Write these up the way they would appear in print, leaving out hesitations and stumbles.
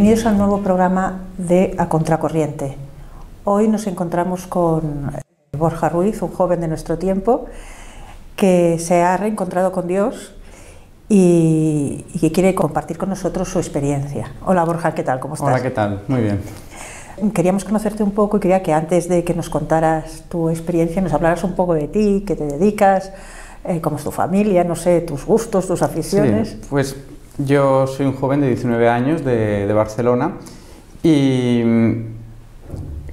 Bienvenidos al nuevo programa de A Contracorriente. Hoy nos encontramos con Borja Ruiz, un joven de nuestro tiempo que se ha reencontrado con Dios y que quiere compartir con nosotros su experiencia. Hola Borja, ¿qué tal? ¿Cómo estás? Hola, ¿qué tal? Muy bien. Queríamos conocerte un poco y quería que antes de que nos contaras tu experiencia nos hablaras un poco de ti, qué te dedicas, cómo es tu familia, no sé, tus gustos, tus aficiones. Sí, pues yo soy un joven de 19 años de Barcelona y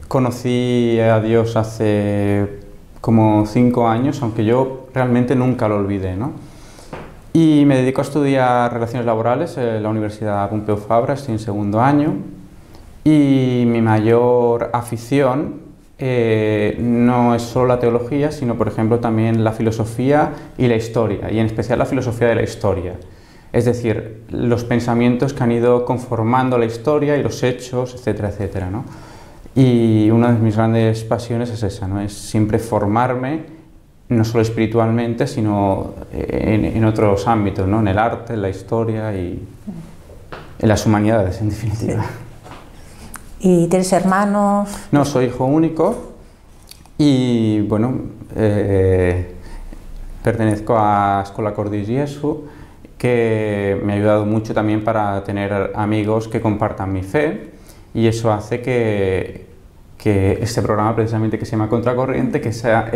conocí a Dios hace como 5 años, aunque yo realmente nunca lo olvidé, ¿no? Y me dedico a estudiar Relaciones Laborales en la Universidad Pompeu Fabra, estoy en segundo año, y mi mayor afición no es solo la teología, sino por ejemplo también la filosofía y la historia, y en especial la filosofía de la historia. Es decir, los pensamientos que han ido conformando la historia y los hechos, etcétera, etcétera, ¿no? Y una de mis grandes pasiones es esa, ¿no? Es siempre formarme, no solo espiritualmente, sino en otros ámbitos, ¿no? En el arte, en la historia y en las humanidades, en definitiva. Sí. ¿Y tienes hermanos? No, soy hijo único y, bueno, pertenezco a Escola Cor de Jesu, que me ha ayudado mucho también para tener amigos que compartan mi fe, y eso hace que este programa precisamente que se llama Contracorriente, que sea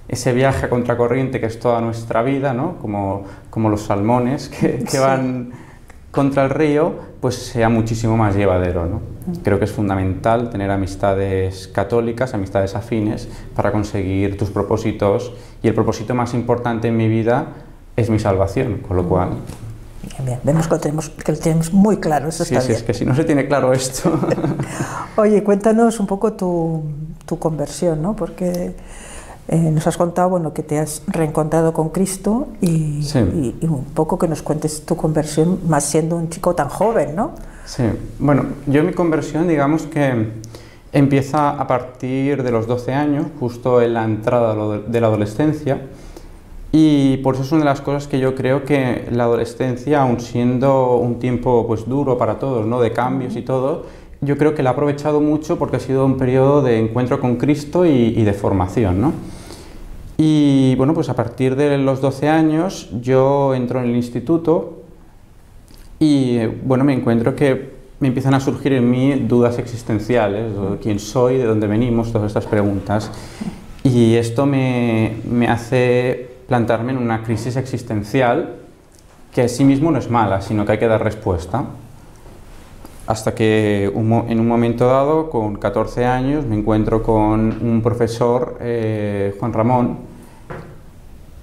ese viaje a contracorriente que es toda nuestra vida, ¿no? Como los salmones que Sí. van contra el río, pues sea muchísimo más llevadero, ¿no? Creo que es fundamental tener amistades católicas, amistades afines, para conseguir tus propósitos, y el propósito más importante en mi vida es mi salvación, con lo cual... Bien, bien. Vemos que lo tenemos muy claro, eso Sí, está bien. es que si no se tiene claro esto... Oye, cuéntanos un poco tu conversión, ¿no? Porque nos has contado, bueno, que te has reencontrado con Cristo y, Sí. y un poco que nos cuentes tu conversión, más siendo un chico tan joven, ¿no? Sí, bueno, yo mi conversión, digamos que empieza a partir de los 12 años, justo en la entrada de la adolescencia, y por eso es una de las cosas que yo creo que la adolescencia, aun siendo un tiempo pues duro para todos, ¿no? De cambios y todo, yo creo que la he aprovechado mucho porque ha sido un periodo de encuentro con Cristo y de formación, ¿no? Y bueno, pues a partir de los 12 años yo entro en el instituto y bueno, me encuentro que me empiezan a surgir en mí dudas existenciales, quién soy, de dónde venimos, todas estas preguntas. Y esto me hace plantarme en una crisis existencial que en sí mismo no es mala, sino que hay que dar respuesta. Hasta que en un momento dado, con 14 años, me encuentro con un profesor, Juan Ramón,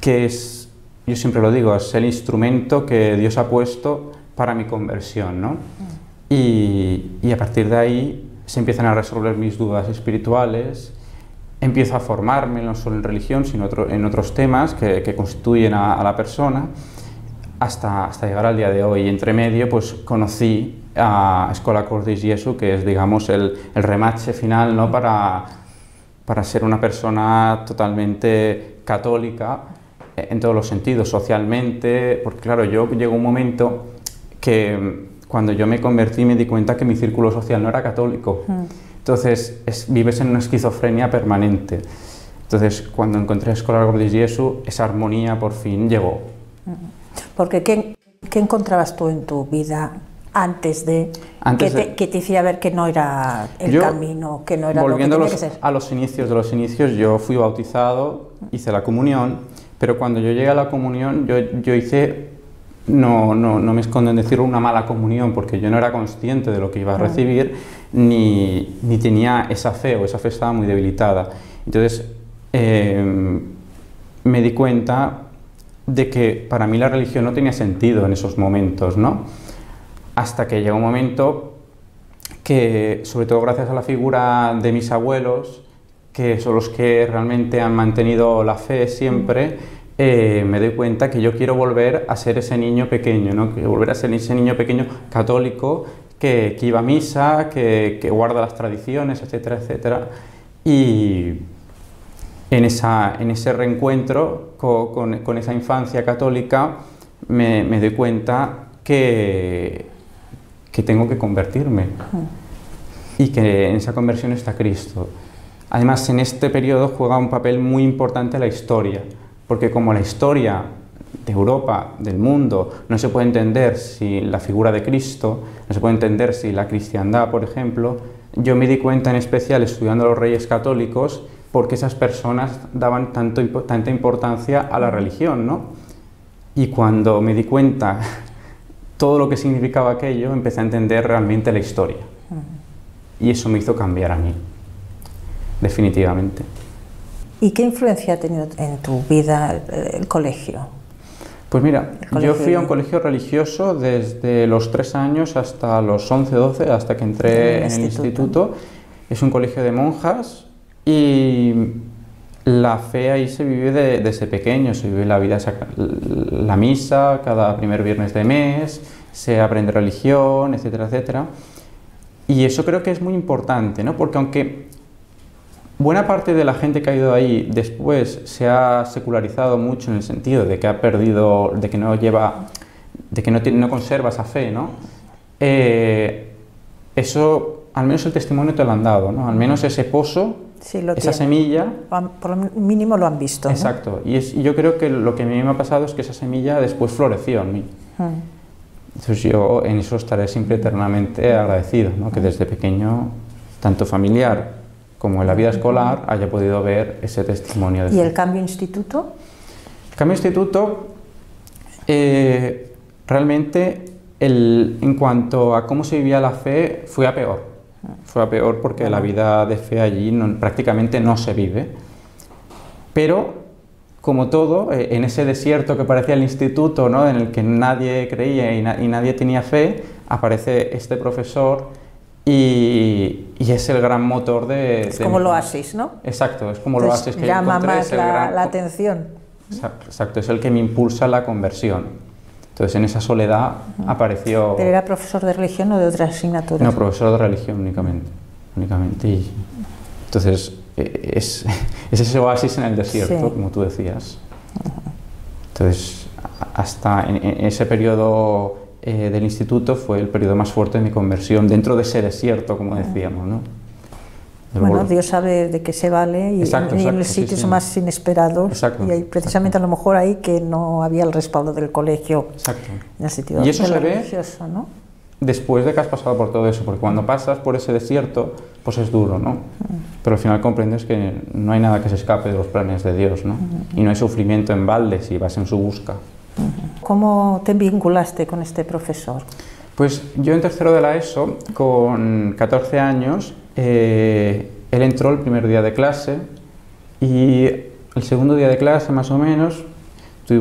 que es, yo siempre lo digo, es el instrumento que Dios ha puesto para mi conversión, ¿no? Y a partir de ahí se empiezan a resolver mis dudas espirituales, empiezo a formarme no solo en religión, sino en otros temas que constituyen a la persona, hasta llegar al día de hoy. Y entre medio, pues conocí a Escola Cor de Jesu, que es, digamos, el remache final, ¿no? para ser una persona totalmente católica en todos los sentidos, socialmente, porque claro, yo llegó un momento que cuando yo me convertí me di cuenta que mi círculo social no era católico. Entonces vives en una esquizofrenia permanente. Entonces cuando encontré a Escola Cor de Jesu, esa armonía por fin llegó. Porque ¿qué encontrabas tú en tu vida antes de que te hiciera ver que no era el camino, que no era lo que tenía que ser? A los inicios de los inicios, yo fui bautizado, hice la comunión, pero cuando yo llegué a la comunión, yo hice, no me escondo en decirlo, una mala comunión, porque yo no era consciente de lo que iba a recibir, ni tenía esa fe, o esa fe estaba muy debilitada. Entonces me di cuenta de que para mí la religión no tenía sentido en esos momentos, ¿no? Hasta que llegó un momento que, sobre todo gracias a la figura de mis abuelos, que son los que realmente han mantenido la fe siempre, me doy cuenta que yo quiero volver a ser ese niño pequeño, ¿no? Que volver a ser ese niño pequeño católico que iba a misa, que guarda las tradiciones, etcétera, etcétera. Y en ese reencuentro con esa infancia católica me doy cuenta que que tengo que convertirme y que en esa conversión está Cristo. Además, en este periodo juega un papel muy importante la historia, porque como la historia de Europa, del mundo, no se puede entender sin la figura de Cristo, no se puede entender sin la cristiandad, por ejemplo, yo me di cuenta en especial estudiando a los reyes católicos porque esas personas daban tanta importancia a la religión, ¿no? Y cuando me di cuenta todo lo que significaba aquello, empecé a entender realmente la historia. Y eso me hizo cambiar a mí, definitivamente. ¿Y qué influencia ha tenido en tu vida el colegio? Pues mira, yo fui a un colegio religioso desde los 3 años hasta los 11, 12, hasta que entré en el instituto. Es un colegio de monjas y la fe ahí se vive desde pequeño, se vive la vida, la misa cada primer viernes de mes, se aprende religión, etcétera, etcétera. Y eso creo que es muy importante, ¿no? Porque aunque buena parte de la gente que ha ido ahí después se ha secularizado mucho en el sentido de que ha perdido, de que no lleva, de que no conserva esa fe, ¿no? Eso, al menos el testimonio te lo han dado, ¿no? Al menos ese pozo, sí, esa semilla. Por lo mínimo lo han visto, ¿no? Exacto. Y yo creo que lo que a mí me ha pasado es que esa semilla después floreció en mí. Entonces yo en eso estaré siempre eternamente agradecido, ¿no? Que desde pequeño, tanto familiar como en la vida escolar, haya podido ver ese testimonio de fe. ¿Y el cambio instituto? El cambio instituto, realmente, en cuanto a cómo se vivía la fe, fue a peor. Fue a peor porque la vida de fe allí prácticamente no se vive. Pero, como todo, en ese desierto que parecía el instituto, ¿no? En el que nadie creía y nadie tenía fe, aparece este profesor. Y es el gran motor de... Es como el oasis, ¿no? Exacto, es como el oasis que llama encontré, más la atención. Exacto, es el que me impulsa la conversión. Entonces en esa soledad apareció... ¿Pero era profesor de religión o de otras asignaturas? No, profesor de religión únicamente. Y entonces es ese oasis en el desierto, sí, como tú decías. Entonces hasta en ese periodo del instituto fue el periodo más fuerte de mi conversión, dentro de ese desierto, como decíamos, ¿no? Bueno, Dios sabe de qué se vale y, en los sitios más inesperados. Y hay, precisamente a lo mejor ahí que no había el respaldo del colegio. En el sitio y eso se ve religioso, ¿no? Después de que has pasado por todo eso, porque cuando pasas por ese desierto, pues es duro, ¿no? Pero al final comprendes que no hay nada que se escape de los planes de Dios, ¿no? Y no hay sufrimiento en balde si vas en su busca. ¿Cómo te vinculaste con este profesor? Pues yo en tercero de la ESO, con 14 años, él entró el primer día de clase y el segundo día de clase, más o menos, tuve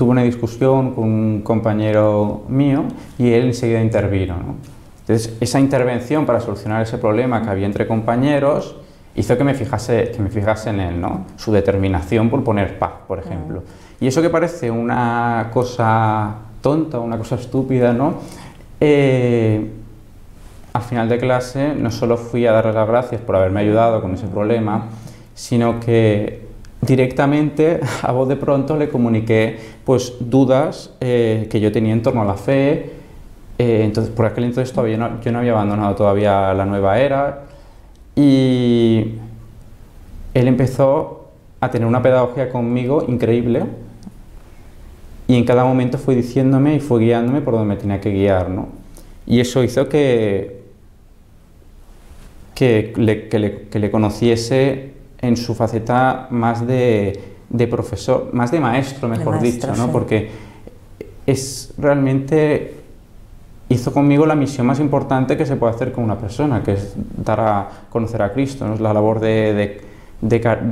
una discusión con un compañero mío y él enseguida intervino, ¿no? Entonces, esa intervención para solucionar ese problema que había entre compañeros hizo que me fijase en él, ¿no? Su determinación por poner paz, por ejemplo. Y eso que parece una cosa tonta, una cosa estúpida, ¿no? Al final de clase no solo fui a darle las gracias por haberme ayudado con ese problema, sino que directamente, a voz de pronto, le comuniqué pues dudas que yo tenía en torno a la fe. Entonces, por aquel entonces todavía yo no había abandonado todavía la nueva era, y él empezó a tener una pedagogía conmigo increíble, y en cada momento fue diciéndome y fue guiándome por donde me tenía que guiar, ¿no? Y eso hizo que le conociese en su faceta más de profesor, más de maestro, mejor dicho, ¿no? Sí. Porque realmente hizo conmigo la misión más importante que se puede hacer con una persona, que es dar a conocer a Cristo, ¿no? Es la labor de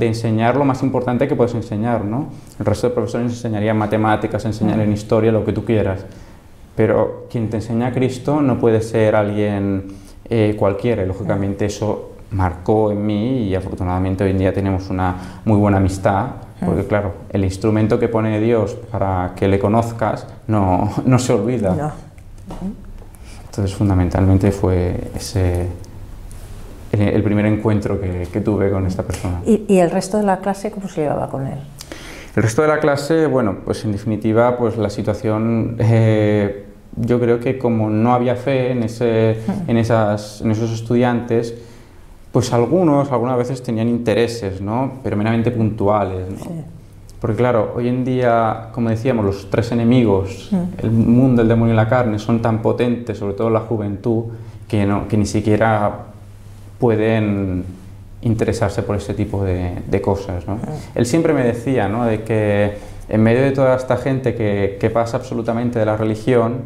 enseñar lo más importante que puedes enseñar, ¿no? El resto de profesores enseñarían matemáticas, enseñarían historia, lo que tú quieras, pero quien te enseña a Cristo no puede ser alguien cualquiera, y lógicamente eso marcó en mí, y afortunadamente hoy en día tenemos una muy buena amistad, porque claro, el instrumento que pone Dios para que le conozcas no se olvida. No. Entonces fundamentalmente fue el primer encuentro que tuve con esta persona. ¿Y el resto de la clase cómo se llevaba con él? El resto de la clase, bueno, pues en definitiva, pues la situación yo creo que como no había fe en esos estudiantes, pues algunas veces tenían intereses, ¿no? Pero meramente puntuales, ¿no? Sí. Porque claro, hoy en día, como decíamos, los tres enemigos, el mundo, el demonio y la carne, son tan potentes, sobre todo la juventud, que ni siquiera pueden interesarse por este tipo de cosas, ¿no? Él siempre me decía, ¿no?, de que en medio de toda esta gente que pasa absolutamente de la religión,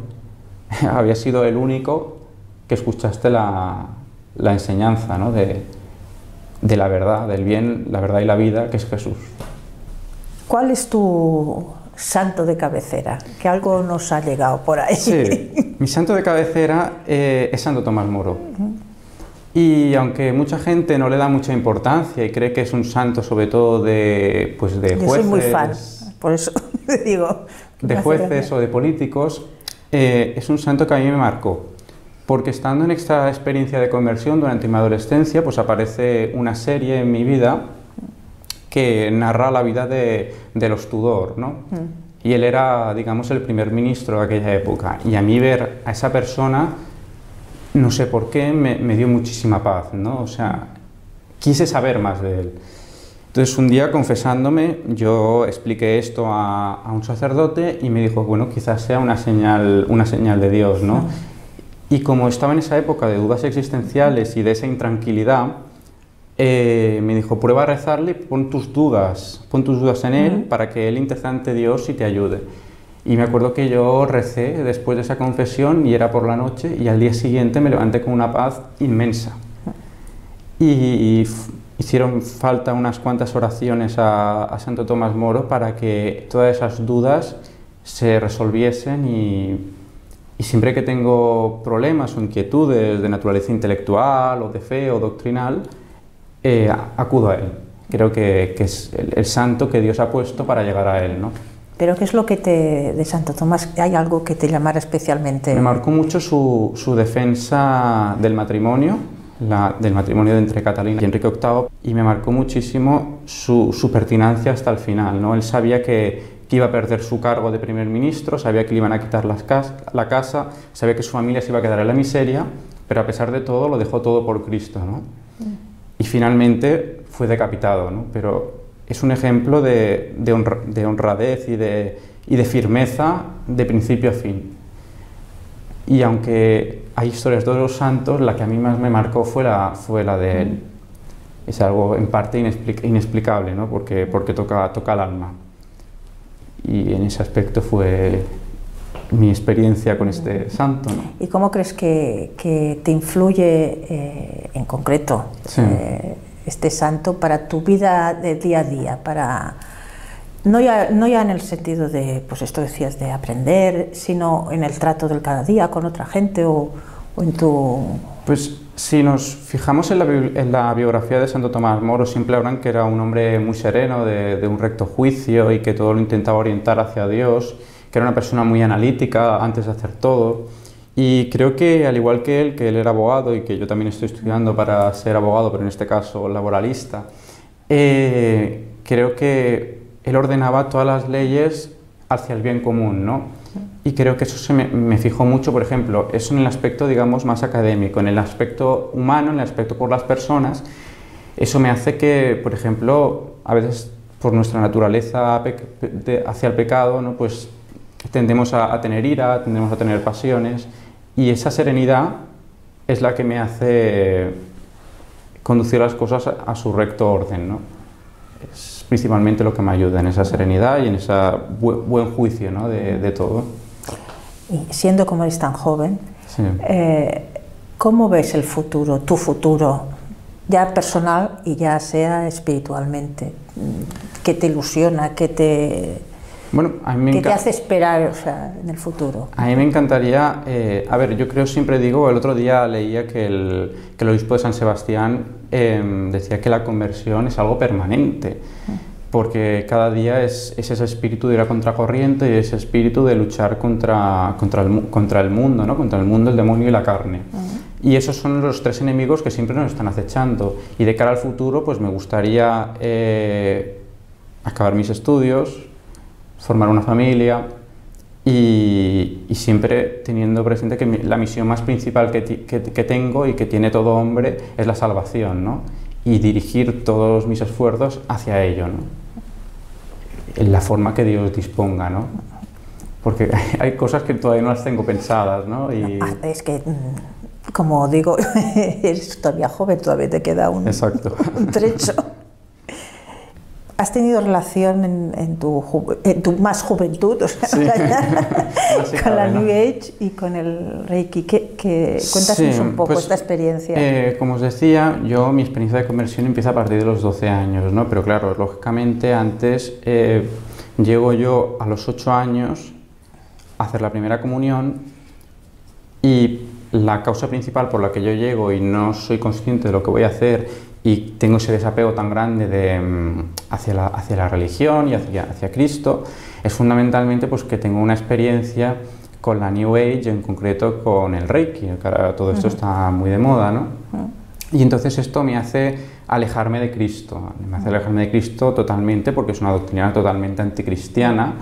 había sido el único que escuchaste la enseñanza, ¿no?, de la verdad, del bien, la verdad y la vida, que es Jesús. ¿Cuál es tu santo de cabecera? Que algo nos ha llegado por ahí. Sí, mi santo de cabecera es Santo Tomás Moro. Y aunque mucha gente no le da mucha importancia y cree que es un santo sobre todo de jueces... Yo soy muy fan, por eso te digo. De jueces o de políticos, es un santo que a mí me marcó. Porque estando en esta experiencia de conversión durante mi adolescencia, pues aparece una serie en mi vida que narra la vida de los Tudor, ¿no? Y él era, digamos, el primer ministro de aquella época. Y a mí ver a esa persona, no sé por qué, me dio muchísima paz, ¿no? O sea, quise saber más de él. Entonces, un día, confesándome, yo expliqué esto a un sacerdote y me dijo, bueno, quizás sea una señal de Dios, ¿no? Y como estaba en esa época de dudas existenciales y de esa intranquilidad, me dijo, prueba a rezarle y pon tus dudas en él para que él interceda ante Dios y te ayude. Y me acuerdo que yo recé después de esa confesión y era por la noche y al día siguiente me levanté con una paz inmensa. Y hicieron falta unas cuantas oraciones a Santo Tomás Moro para que todas esas dudas se resolviesen y siempre que tengo problemas o inquietudes de naturaleza intelectual o de fe o doctrinal, acudo a él. Creo que es el santo que Dios ha puesto para llegar a él, ¿no? ¿Pero qué es lo que de Santo Tomás, hay algo que te llamara especialmente? Me marcó mucho su defensa del matrimonio de entre Catalina y Enrique VIII, y me marcó muchísimo su pertinacia hasta el final, ¿no? Él sabía que iba a perder su cargo de primer ministro, sabía que le iban a quitar la casa, sabía que su familia se iba a quedar en la miseria, pero a pesar de todo lo dejó todo por Cristo, ¿no? Y finalmente fue decapitado, ¿no? Pero es un ejemplo de honradez y de firmeza de principio a fin. Y aunque hay historias de los santos, la que a mí más me marcó fue la de él. Es algo en parte inexplicable, ¿no? Porque toca el alma. Y en ese aspecto fue mi experiencia con este santo, ¿no? ¿Y cómo crees que te influye en concreto este santo para tu vida de día a día? No ya en el sentido de, pues esto decías, de aprender, sino en el trato del cada día con otra gente o en tu... Pues si nos fijamos en la biografía de Santo Tomás Moro, siempre hablan que era un hombre muy sereno, de un recto juicio y que todo lo intentaba orientar hacia Dios, que era una persona muy analítica antes de hacer todo. Y creo que, al igual que él era abogado y que yo también estoy estudiando para ser abogado, pero en este caso laboralista, creo que él ordenaba todas las leyes hacia el bien común, ¿no? Y creo que eso me fijó mucho, por ejemplo, eso en el aspecto, digamos, más académico, en el aspecto humano, en el aspecto por las personas. Eso me hace que, por ejemplo, a veces por nuestra naturaleza hacia el pecado, ¿no?, pues tendemos a tener ira, tendemos a tener pasiones, y esa serenidad es la que me hace conducir las cosas a su recto orden, ¿no? Es principalmente lo que me ayuda en esa serenidad y en ese buen juicio, ¿no?, de todo. Y siendo como eres tan joven, sí. ¿Cómo ves el futuro, tu futuro, ya personal y ya sea espiritualmente? ¿Qué te ilusiona? ¿Qué te hace esperar, o sea, en el futuro? A mí me encantaría, a ver, yo creo, siempre digo, el otro día leía que el obispo de San Sebastián decía que la conversión es algo permanente, porque cada día es ese espíritu de ir a contracorriente y ese espíritu de luchar contra el mundo, ¿no?, contra el mundo, el demonio y la carne. Y esos son los tres enemigos que siempre nos están acechando. Y de cara al futuro, pues me gustaría acabar mis estudios, formar una familia y siempre teniendo presente que la misión más principal que tengo y que tiene todo hombre es la salvación, ¿no? Y dirigir todos mis esfuerzos hacia ello, ¿no? En la forma que Dios disponga, ¿no? Porque hay cosas que todavía no las tengo pensadas, ¿no? Y... Es que, como digo, eres todavía joven, todavía te queda un trecho. ¿Has tenido relación en tu más juventud, o sea, sí. con la New Age y con el Reiki? Cuéntanos un poco esta experiencia. Como os decía, mi experiencia de conversión empieza a partir de los 12 años, ¿no? Pero claro, lógicamente antes llego yo a los 8 años a hacer la primera comunión, y la causa principal por la que yo llego y no soy consciente de lo que voy a hacer y tengo ese desapego tan grande hacia la religión y hacia Cristo, es fundamentalmente pues, que tengo una experiencia con la New Age, en concreto con el Reiki, que ahora todo esto está muy de moda, ¿no? Y entonces esto me hace alejarme de Cristo, totalmente, porque es una doctrina totalmente anticristiana,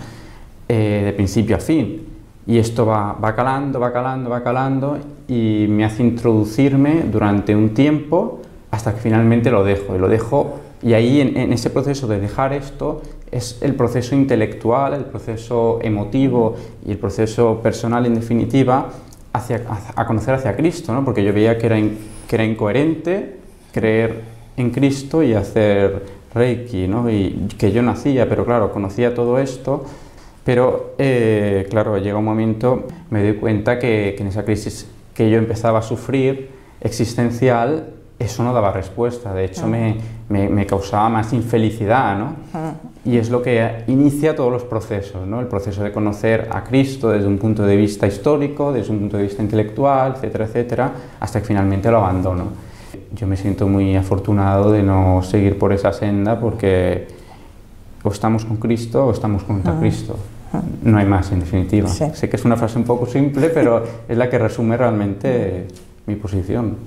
de principio a fin. Y esto va calando, y me hace introducirme durante un tiempo hasta que finalmente lo dejo. Y ahí en ese proceso de dejar esto es el proceso intelectual, el proceso emotivo y el proceso personal, en definitiva, a conocer hacia Cristo, ¿no? Porque yo veía que era incoherente creer en Cristo y hacer Reiki, ¿no? Y que yo no hacía, pero claro, conocía todo esto. Pero, claro, llega un momento, me doy cuenta que en esa crisis que yo empezaba a sufrir, existencial, eso no daba respuesta. De hecho, me causaba más infelicidad, ¿no? Y es lo que inicia todos los procesos, ¿no? El proceso de conocer a Cristo desde un punto de vista histórico, desde un punto de vista intelectual, etcétera, etcétera, hasta que finalmente lo abandono. Yo me siento muy afortunado de no seguir por esa senda, porque o estamos con Cristo o estamos contra Cristo. No hay más, en definitiva. Sí. Sé que es una frase un poco simple, pero es la que resume realmente mi posición.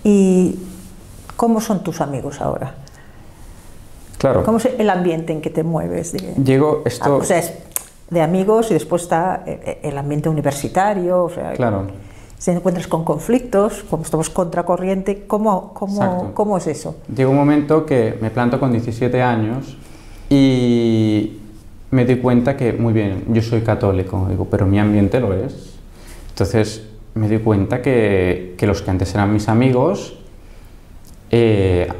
¿Y cómo son tus amigos ahora? Claro. ¿Cómo es el ambiente en que te mueves? O sea, es de amigos, y después está el ambiente universitario. O sea, claro. Si te encuentras con conflictos, como estamos contracorriente, ¿cómo es eso? Llega un momento que me planto con 17 años y me doy cuenta que, muy bien, yo soy católico, digo, pero mi ambiente lo es. Entonces me doy cuenta que los que antes eran mis amigos,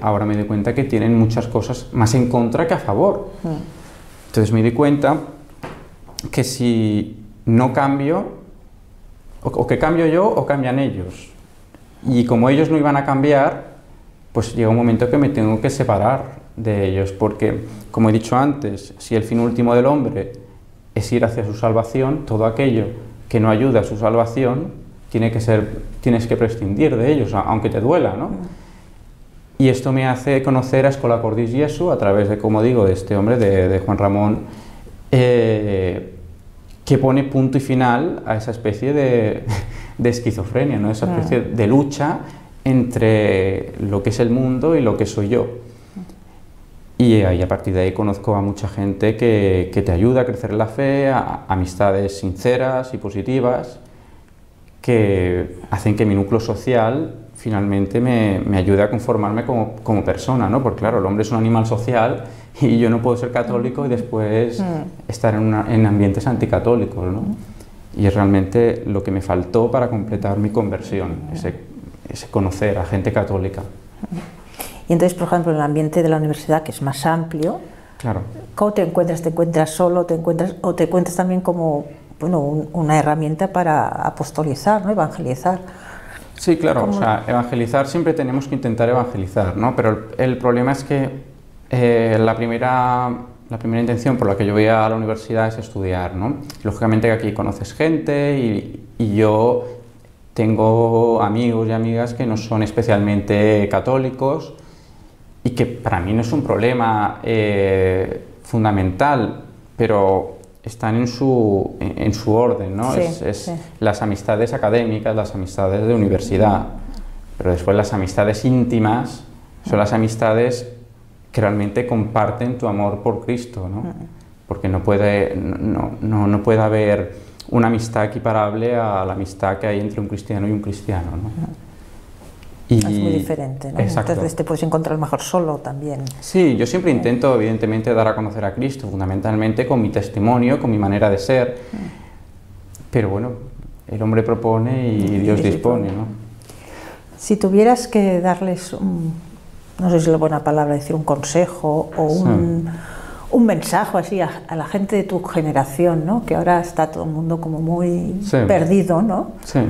ahora me doy cuenta que tienen muchas cosas más en contra que a favor. Entonces me doy cuenta que si no cambio, o que cambio yo o cambian ellos. Y como ellos no iban a cambiar, pues llega un momento que me tengo que separar de ellos, porque, como he dicho antes, si el fin último del hombre es ir hacia su salvación, todo aquello que no ayuda a su salvación, tienes que prescindir de ellos, aunque te duela, ¿no? Y esto me hace conocer a Escola Cordis Jesu a través de, como digo, de este hombre, de Juan Ramón, que pone punto y final a esa especie de esquizofrenia, ¿no? Esa especie de lucha entre lo que es el mundo y lo que soy yo. Y a partir de ahí conozco a mucha gente que te ayuda a crecer en la fe, a amistades sinceras y positivas, que hacen que mi núcleo social finalmente me ayude a conformarme como persona, ¿no? Porque claro, el hombre es un animal social y yo no puedo ser católico y después estar en ambientes anticatólicos, ¿no? Y es realmente lo que me faltó para completar mi conversión, ese conocer a gente católica. Y entonces, por ejemplo, en el ambiente de la universidad, que es más amplio, claro. ¿Cómo te encuentras? ¿Te encuentras solo? ¿Te encuentras también como, bueno, una herramienta para apostolizar, ¿no? Evangelizar? Sí, claro, o sea, evangelizar, siempre tenemos que intentar evangelizar, ¿no? Pero el problema es que la primera intención por la que yo voy a la universidad es estudiar, ¿no? Lógicamente que aquí conoces gente y yo tengo amigos y amigas que no son especialmente católicos y que para mí no es un problema fundamental, pero están en su orden, ¿no? Sí. Las amistades académicas, las amistades de universidad, pero después las amistades íntimas son las amistades que realmente comparten tu amor por Cristo, ¿no? porque no puede haber una amistad equiparable a la amistad que hay entre un cristiano y un cristiano, ¿no? Y, es muy diferente, ¿no? Exacto. Entonces te puedes encontrar mejor solo también. Sí, yo siempre intento, evidentemente, dar a conocer a Cristo, fundamentalmente con mi testimonio, con mi manera de ser, pero bueno, el hombre propone y Dios dispone, ¿no? Si tuvieras que darles, no sé si es la buena palabra decir, un consejo o un mensaje así a la gente de tu generación, ¿no? Que ahora está todo el mundo como muy perdido, ¿no? Sí.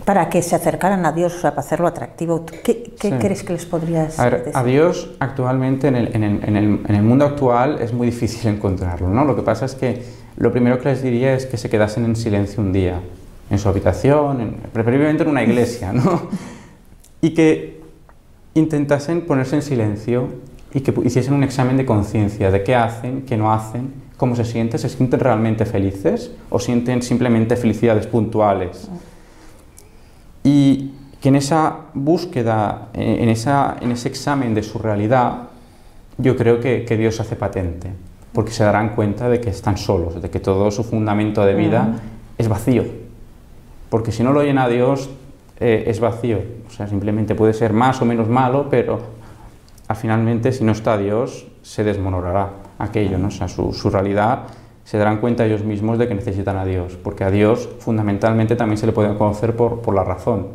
Para que se acercaran a Dios, o sea, para hacerlo atractivo. ¿Qué crees que les podrías decir? A Dios actualmente, en el mundo actual, es muy difícil encontrarlo, ¿no? Lo que pasa es que lo primero que les diría es que se quedasen en silencio un día, en su habitación, preferiblemente en una iglesia, ¿no? Y que intentasen ponerse en silencio y que hiciesen un examen de conciencia de qué hacen, qué no hacen, cómo se sienten realmente felices o sienten simplemente felicidades puntuales. Y que en esa búsqueda, en ese examen de su realidad, yo creo que Dios hace patente, porque se darán cuenta de que están solos, de que todo su fundamento de vida es vacío. Porque si no lo llena Dios, es vacío. O sea, simplemente puede ser más o menos malo, pero finalmente, si no está Dios, se desmoronará aquello, ¿no? O sea, su realidad, se darán cuenta ellos mismos de que necesitan a Dios, porque a Dios fundamentalmente también se le puede conocer por la razón.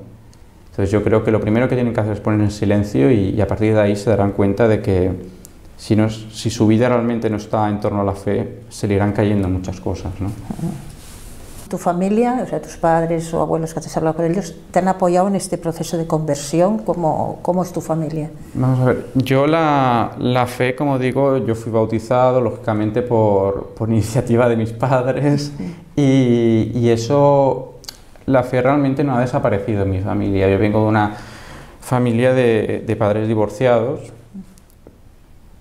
Entonces yo creo que lo primero que tienen que hacer es poner en silencio y a partir de ahí se darán cuenta de que si su vida realmente no está en torno a la fe, se le irán cayendo muchas cosas, ¿no? ¿Tu familia, o sea, tus padres o abuelos que has hablado con ellos, te han apoyado en este proceso de conversión? ¿Cómo es tu familia? Vamos a ver, yo la fe, como digo, yo fui bautizado, lógicamente, por iniciativa de mis padres y eso, la fe realmente no ha desaparecido en mi familia. Yo vengo de una familia de padres divorciados,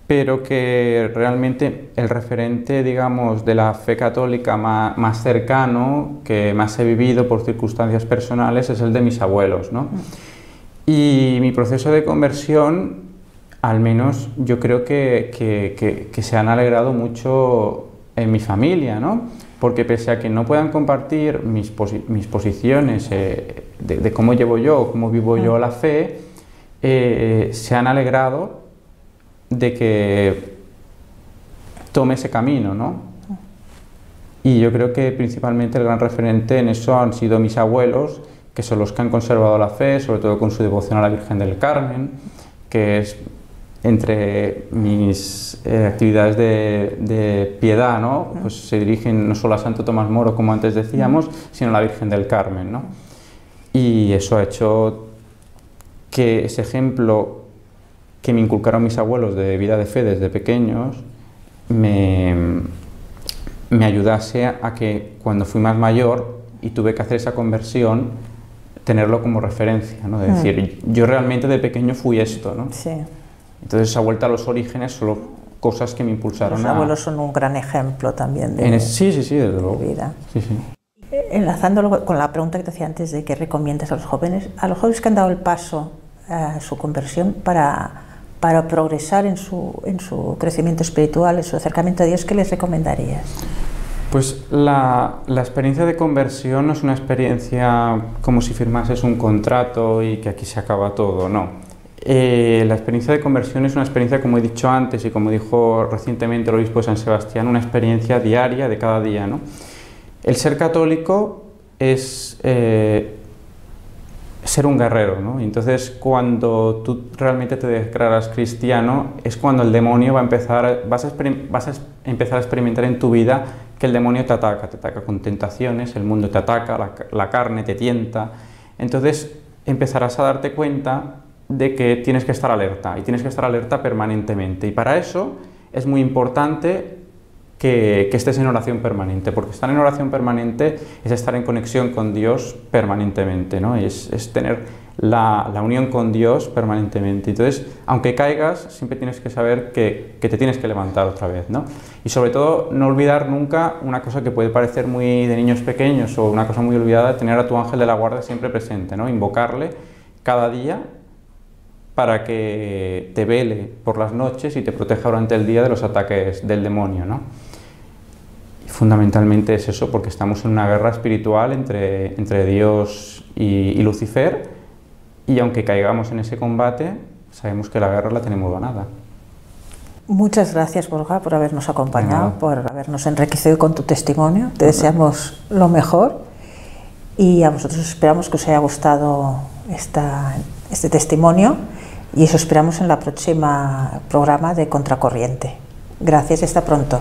pero que realmente el referente, digamos, de la fe católica más cercano, que más he vivido por circunstancias personales, es el de mis abuelos, ¿no? Y mi proceso de conversión, al menos yo creo que se han alegrado mucho en mi familia, ¿no? Porque pese a que no puedan compartir mis posiciones de cómo llevo yo, cómo vivo yo la fe, se han alegrado de que tome ese camino, ¿no? Y yo creo que principalmente el gran referente en eso han sido mis abuelos, que son los que han conservado la fe, sobre todo con su devoción a la Virgen del Carmen, que es entre mis actividades de piedad, ¿no? Pues se dirigen no solo a Santo Tomás Moro, como antes decíamos, sino a la Virgen del Carmen, ¿no? Y eso ha hecho que ese ejemplo que me inculcaron mis abuelos de vida de fe desde pequeños me ayudase a que cuando fui más mayor y tuve que hacer esa conversión, tenerlo como referencia, ¿no? De decir, yo realmente de pequeño fui esto, ¿no? Sí. Entonces esa vuelta a los orígenes son cosas que me impulsaron Los abuelos son un gran ejemplo también de desde luego. vida. Sí, sí. Enlazándolo con la pregunta que te hacía antes de qué recomiendas a los jóvenes que han dado el paso a su conversión para progresar en su crecimiento espiritual, en su acercamiento a Dios, ¿qué les recomendarías? Pues la experiencia de conversión no es una experiencia como si firmases un contrato y que aquí se acaba todo, no. La experiencia de conversión es una experiencia, como he dicho antes y como dijo recientemente el obispo de San Sebastián, una experiencia diaria de cada día, ¿no? El ser católico es ser un guerrero, ¿no? Entonces, cuando tú realmente te declaras cristiano, es cuando el demonio vas a empezar a experimentar en tu vida que el demonio te ataca con tentaciones, el mundo te ataca, la carne te tienta. Entonces, empezarás a darte cuenta de que tienes que estar alerta, y tienes que estar alerta permanentemente. Y para eso es muy importante que estés en oración permanente, porque estar en oración permanente es estar en conexión con Dios permanentemente, ¿no? Es tener la unión con Dios permanentemente. Entonces, aunque caigas, siempre tienes que saber que te tienes que levantar otra vez, ¿no? Y sobre todo, no olvidar nunca una cosa que puede parecer muy de niños pequeños o una cosa muy olvidada, tener a tu ángel de la guarda siempre presente, ¿no? Invocarle cada día para que te vele por las noches y te proteja durante el día de los ataques del demonio, ¿no? Y fundamentalmente es eso, porque estamos en una guerra espiritual entre Dios y Lucifer, y aunque caigamos en ese combate, sabemos que la guerra la tenemos ganada. Muchas gracias, Borja, por habernos acompañado, por habernos enriquecido con tu testimonio. Te deseamos lo mejor y a vosotros esperamos que os haya gustado este testimonio, y eso esperamos en la próxima programa de Contracorriente. Gracias y hasta pronto.